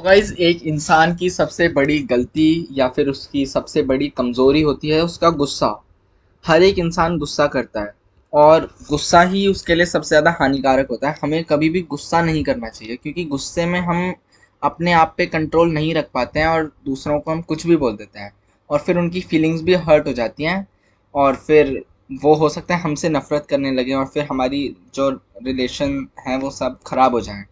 तो गाइज एक इंसान की सबसे बड़ी गलती या फिर उसकी सबसे बड़ी कमजोरी होती है उसका गुस्सा। हर एक इंसान गुस्सा करता है और गुस्सा ही उसके लिए सबसे ज़्यादा हानिकारक होता है। हमें कभी भी गुस्सा नहीं करना चाहिए क्योंकि गुस्से में हम अपने आप पे कंट्रोल नहीं रख पाते हैं और दूसरों को हम कुछ भी बोल देते हैं और फिर उनकी फीलिंग्स भी हर्ट हो जाती हैं और फिर वो हो सकता है हमसे नफरत करने लगे और फिर हमारी जो रिलेशन है वो सब खराब हो जाए।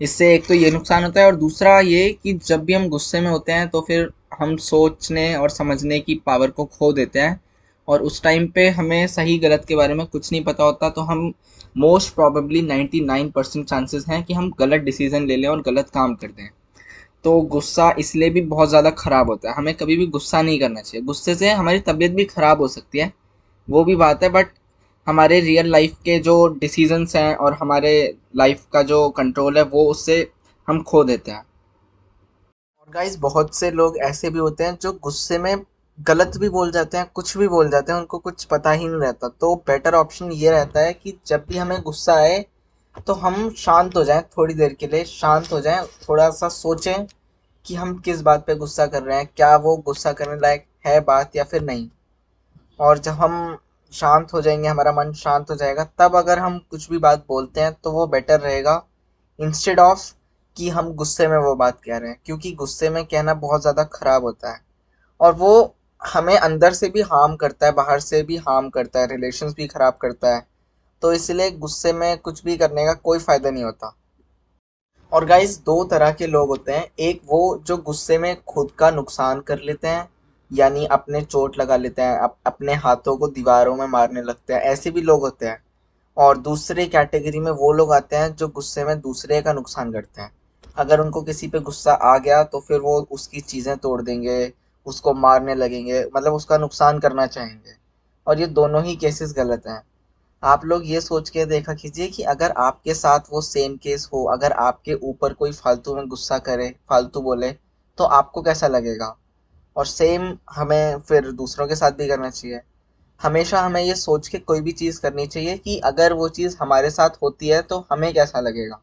इससे एक तो ये नुकसान होता है और दूसरा ये कि जब भी हम गुस्से में होते हैं तो फिर हम सोचने और समझने की पावर को खो देते हैं और उस टाइम पे हमें सही गलत के बारे में कुछ नहीं पता होता, तो हम मोस्ट प्रोबेबली 99% चांसेस हैं कि हम गलत डिसीजन ले लें और गलत काम कर दें। तो गुस्सा इसलिए भी बहुत ज़्यादा खराब होता है। हमें कभी भी गुस्सा नहीं करना चाहिए। गुस्से से हमारी तबीयत भी खराब हो सकती है, वो भी बात है, बट हमारे रियल लाइफ के जो डिसीजंस हैं और हमारे लाइफ का जो कंट्रोल है वो उससे हम खो देते हैं। और गाइस बहुत से लोग ऐसे भी होते हैं जो गुस्से में गलत भी बोल जाते हैं, कुछ भी बोल जाते हैं, उनको कुछ पता ही नहीं रहता। तो बेटर ऑप्शन ये रहता है कि जब भी हमें गुस्सा आए तो हम शांत हो जाएं, थोड़ी देर के लिए शांत हो जाएं, थोड़ा सा सोचें कि हम किस बात पे गुस्सा कर रहे हैं, क्या वो गुस्सा करने लायक है बात या फिर नहीं। और जब हम शांत हो जाएंगे, हमारा मन शांत हो जाएगा, तब अगर हम कुछ भी बात बोलते हैं तो वो बेटर रहेगा इंस्टेड ऑफ कि हम गुस्से में वो बात कह रहे हैं, क्योंकि गुस्से में कहना बहुत ज़्यादा खराब होता है और वो हमें अंदर से भी हार्म करता है, बाहर से भी हार्म करता है, रिलेशंस भी खराब करता है। तो इसलिए गुस्से में कुछ भी करने का कोई फ़ायदा नहीं होता। और गाइस दो तरह के लोग होते हैं, एक वो जो गुस्से में खुद का नुकसान कर लेते हैं, यानी अपने चोट लगा लेते हैं, अपने हाथों को दीवारों में मारने लगते हैं, ऐसे भी लोग होते हैं। और दूसरी कैटेगरी में वो लोग आते हैं जो गुस्से में दूसरे का नुकसान करते हैं। अगर उनको किसी पे गुस्सा आ गया तो फिर वो उसकी चीज़ें तोड़ देंगे, उसको मारने लगेंगे, मतलब उसका नुकसान करना चाहेंगे। और ये दोनों ही केसेस गलत हैं। आप लोग ये सोच के देखा कीजिए कि अगर आपके साथ वो सेम केस हो, अगर आपके ऊपर कोई फालतू में गुस्सा करे, फालतू बोले, तो आपको कैसा लगेगा। और सेम हमें फिर दूसरों के साथ भी करना चाहिए। हमेशा हमें ये सोच के कोई भी चीज़ करनी चाहिए कि अगर वो चीज़ हमारे साथ होती है तो हमें कैसा लगेगा।